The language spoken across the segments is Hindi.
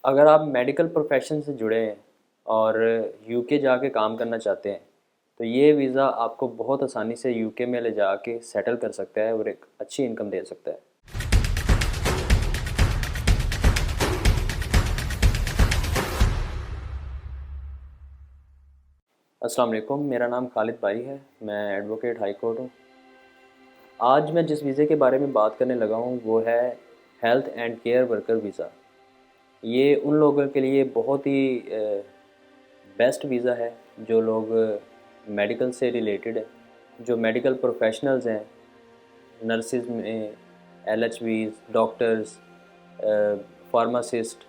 अगर आप मेडिकल प्रोफेशन से जुड़े हैं और यूके जाके काम करना चाहते हैं तो ये वीज़ा आपको बहुत आसानी से यूके में ले जाके सेटल कर सकता है और एक अच्छी इनकम दे सकता है। अस्सलाम वालेकुम, मेरा नाम खालिद भाई है। मैं एडवोकेट हाई कोर्ट हूँ। आज मैं जिस वीज़े के बारे में बात करने लगा हूँ वो है health and care worker visa. ये उन लोगों के लिए बहुत ही बेस्ट वीज़ा है जो लोग मेडिकल से रिलेटेड हैं, जो मेडिकल प्रोफेशनल्स हैं, नर्सिस में एलएचवीज़, डॉक्टर्स, फार्मासिस्ट,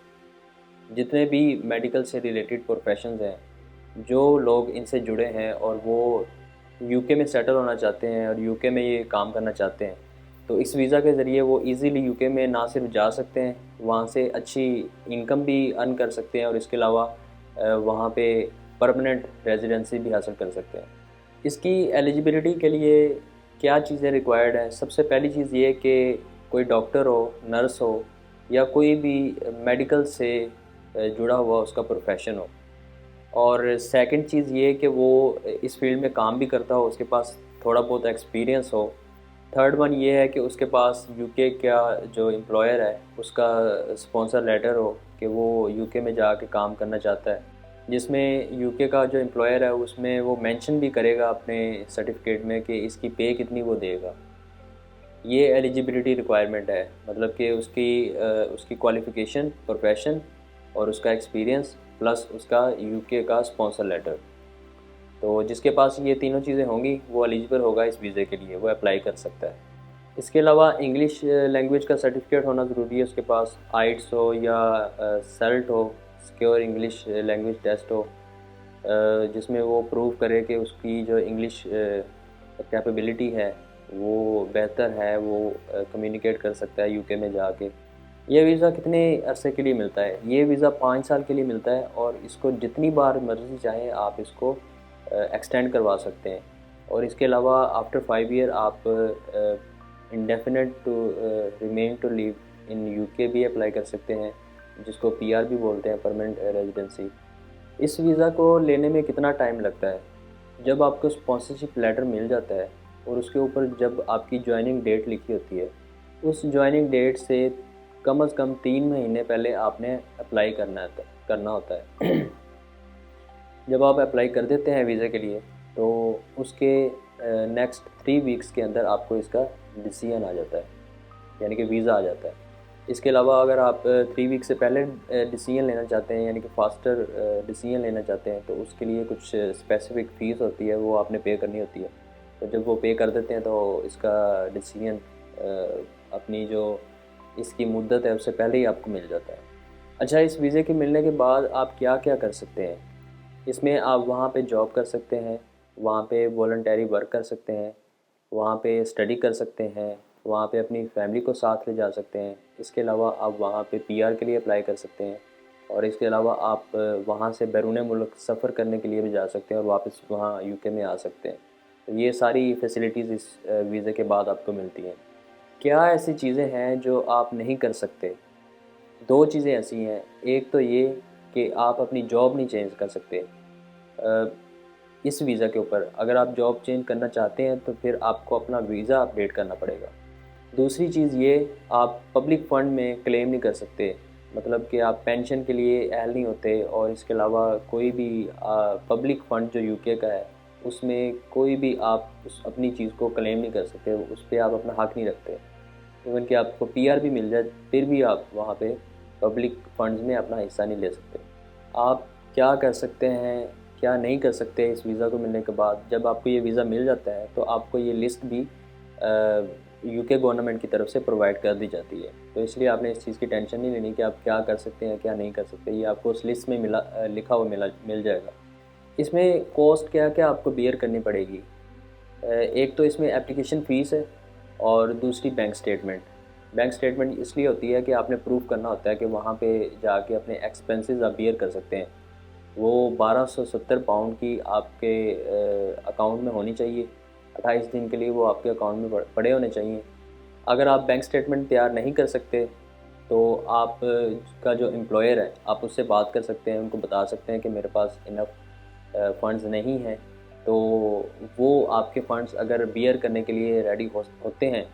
जितने भी मेडिकल से रिलेटेड प्रोफेशंस हैं, जो लोग इनसे जुड़े हैं और वो यूके में सेटल होना चाहते हैं और यूके में ये काम करना चाहते हैं, तो इस वीज़ा के ज़रिए वो इजीली यूके में ना सिर्फ जा सकते हैं, वहाँ से अच्छी इनकम भी अर्न कर सकते हैं और इसके अलावा वहाँ पे परमानेंट रेजिडेंसी भी हासिल कर सकते हैं। इसकी एलिजिबिलिटी के लिए क्या चीज़ें रिक्वायर्ड हैं? सबसे पहली चीज़ ये कि कोई डॉक्टर हो, नर्स हो या कोई भी मेडिकल से जुड़ा हुआ उसका प्रोफेशन हो। और सेकंड चीज़ ये कि वो इस फील्ड में काम भी करता हो, उसके पास थोड़ा बहुत एक्सपीरियंस हो। थर्ड वन ये है कि उसके पास यूके का जो एम्प्लॉयर है उसका स्पॉन्सर लेटर हो कि वो यूके में जाके काम करना चाहता है, जिसमें यूके का जो एम्प्लॉयर है उसमें वो मेंशन भी करेगा अपने सर्टिफिकेट में कि इसकी पे कितनी वो देगा। ये एलिजिबिलिटी रिक्वायरमेंट है, मतलब कि उसकी क्वालिफ़िकेशन, प्रोफेशन और उसका एक्सपीरियंस प्लस उसका यूके का स्पॉन्सर लेटर। तो जिसके पास ये तीनों चीज़ें होंगी वो एलिजिबल होगा इस वीज़े के लिए, वो अप्लाई कर सकता है। इसके अलावा इंग्लिश लैंग्वेज का सर्टिफिकेट होना ज़रूरी है उसके पास, आइट्स हो या सेल्ट हो, सिक्योर इंग्लिश लैंग्वेज टेस्ट हो, जिसमें वो प्रूव करे कि उसकी जो इंग्लिश कैपेबिलिटी है वो बेहतर है, वो कम्युनिकेट कर सकता है यूके में जाके। ये वीज़ा कितने अरसे के लिए मिलता है? ये वीज़ा 5 साल के लिए मिलता है और इसको जितनी बार मर्ज़ी चाहें आप इसको एक्सटेंड करवा सकते हैं। और इसके अलावा आफ्टर 5 ईयर आप indefinite to remain to live in UK भी अप्लाई कर सकते हैं, जिसको पीआर भी बोलते हैं, परमानेंट रेजिडेंसी। इस वीज़ा को लेने में कितना टाइम लगता है? जब आपको स्पॉन्सरशिप लेटर मिल जाता है और उसके ऊपर जब आपकी जॉइनिंग डेट लिखी होती है, उस जॉइनिंग डेट से कम से कम 3 महीने पहले आपने अप्लाई करना होता है। जब आप अप्लाई कर देते हैं वीज़ा के लिए तो उसके नेक्स्ट 3 वीक्स के अंदर आपको इसका डिसीजन आ जाता है, यानी कि वीज़ा आ जाता है। इसके अलावा अगर आप 3 वीक से पहले डिसीजन लेना चाहते हैं, यानी कि फास्टर डिसीजन लेना चाहते हैं, तो उसके लिए कुछ स्पेसिफ़िक फ़ीस होती है, वो आपने पे करनी होती है। तो जब वो पे कर देते हैं तो इसका डिसीजन अपनी जो इसकी मुद्दत है उससे पहले ही आपको मिल जाता है। अच्छा, इस वीज़े के मिलने के बाद आप क्या-क्या कर सकते हैं? इसमें आप वहाँ पे जॉब कर सकते हैं, वहाँ पे वॉलंटरी वर्क कर सकते हैं, वहाँ पे स्टडी कर सकते हैं, वहाँ पे अपनी फैमिली को साथ ले जा सकते हैं। इसके अलावा आप वहाँ पे पीआर के लिए अप्लाई कर सकते हैं और इसके अलावा आप वहाँ से बैरून मुल्क सफ़र करने के लिए भी जा सकते हैं और वापस वहाँ यूके में आ सकते हैं। तो ये सारी फैसिलिटीज़ इस वीज़े के बाद आपको मिलती हैं। क्या ऐसी चीज़ें हैं जो आप नहीं कर सकते? 2 चीज़ें ऐसी हैं, एक तो ये कि आप अपनी जॉब नहीं चेंज कर सकते। अ, इस वीज़ा के ऊपर अगर आप जॉब चेंज करना चाहते हैं तो फिर आपको अपना वीज़ा अपडेट करना पड़ेगा। दूसरी चीज़ ये, आप पब्लिक फ़ंड में क्लेम नहीं कर सकते, मतलब कि आप पेंशन के लिए अहल नहीं होते और इसके अलावा कोई भी पब्लिक फ़ंड जो यूके का है उसमें कोई भी आप उस अपनी चीज़ को क्लेम नहीं कर सकते, उस पे आप अपना हक नहीं रखते। इवन कि आपको पीआर भी मिल जाए फिर भी आप वहाँ पे पब्लिक फंड्स में अपना हिस्सा नहीं ले सकते। आप क्या कर सकते हैं, क्या नहीं कर सकते इस वीज़ा को मिलने के बाद? जब आपको ये वीज़ा मिल जाता है तो आपको ये लिस्ट भी यूके गवर्नमेंट की तरफ से प्रोवाइड कर दी जाती है। तो इसलिए आपने इस चीज़ की टेंशन नहीं लेनी कि आप क्या कर सकते हैं, क्या नहीं कर सकते। ये आपको उस लिस्ट में लिखा हुआ मिल जाएगा। इसमें कॉस्ट क्या-क्या आपको बियर करनी पड़ेगी? एक तो इसमें एप्लीकेशन फ़ीस है और दूसरी बैंक स्टेटमेंट। बैंक स्टेटमेंट इसलिए होती है कि आपने प्रूफ़ करना होता है कि वहाँ पे जाके अपने एक्सपेंसेस आप बियर कर सकते हैं। वो 1270 पाउंड की आपके अकाउंट में होनी चाहिए। 28 दिन के लिए वो आपके अकाउंट में पड़े होने चाहिए। अगर आप बैंक स्टेटमेंट तैयार नहीं कर सकते तो आप का जो एम्प्लॉयर है आप उससे बात कर सकते हैं, उनको बता सकते हैं कि मेरे पास इनफ फ़ंड्स नहीं हैं, तो वो आपके फ़ंड्स अगर बियर करने के लिए रेडी होते हैं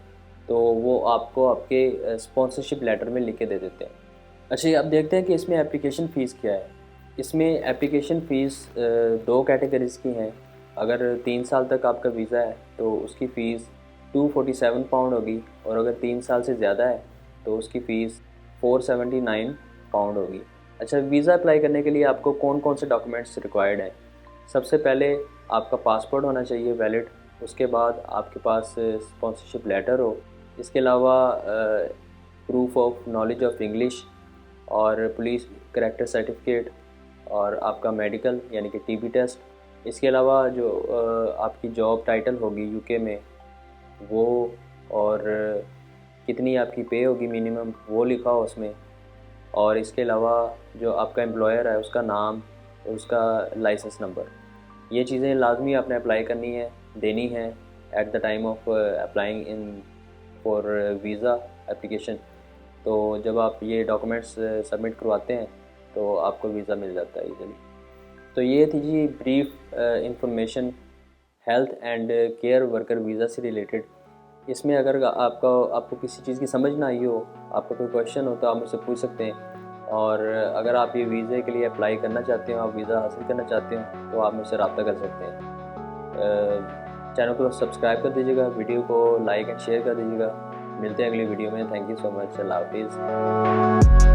तो वो आपको आपके स्पॉन्सरशिप लेटर में लिख के दे देते हैं। अच्छा, ये अब देखते हैं कि इसमें एप्लीकेशन फ़ीस क्या है। इसमें एप्लीकेशन फ़ीस 2 कैटेगरीज़ की हैं। अगर 3 साल तक आपका वीज़ा है तो उसकी फ़ीस £247 होगी, और अगर 3 साल से ज़्यादा है तो उसकी फ़ीस £479 होगी। अच्छा, वीज़ा अप्लाई करने के लिए आपको कौन-कौन से डॉक्यूमेंट्स रिक्वायर्ड हैं? सबसे पहले आपका पासपोर्ट होना चाहिए वैलिड, उसके बाद आपके पास स्पॉन्सरशिप लेटर हो, इसके अलावा proof of knowledge of English और पुलिस करैक्टर सर्टिफिकेट और आपका मेडिकल यानी कि टीबी टेस्ट। इसके अलावा जो आपकी जॉब टाइटल होगी यूके में वो, और कितनी आपकी पे होगी मिनिमम वो लिखा हो उसमें, और इसके अलावा जो आपका एम्प्लॉयर है उसका नाम, उसका लाइसेंस नंबर, ये चीज़ें लाजमी आपने अप्लाई करनी है, देनी है at the time of applying in for visa application. तो जब आप ये डॉक्यूमेंट्स सबमिट करवाते हैं तो आपको वीज़ा मिल जाता है ईज़िली। तो ये थी जी brief information health and care worker visa से रिलेटेड। इसमें अगर आपको किसी चीज़ की समझ ना आई हो, आपका कोई क्वेश्चन हो, तो आप मुझसे पूछ सकते हैं। और अगर आप ये वीज़े के लिए अप्लाई करना चाहते हो, आप वीज़ा हासिल करना चाहते हो, तो आप मुझसे रब्ता कर सकते हैं। चैनल को सब्सक्राइब कर दीजिएगा, वीडियो को लाइक एंड शेयर कर दीजिएगा। मिलते हैं अगली वीडियो में। Thank you so much. अल्लाह हाफिज़।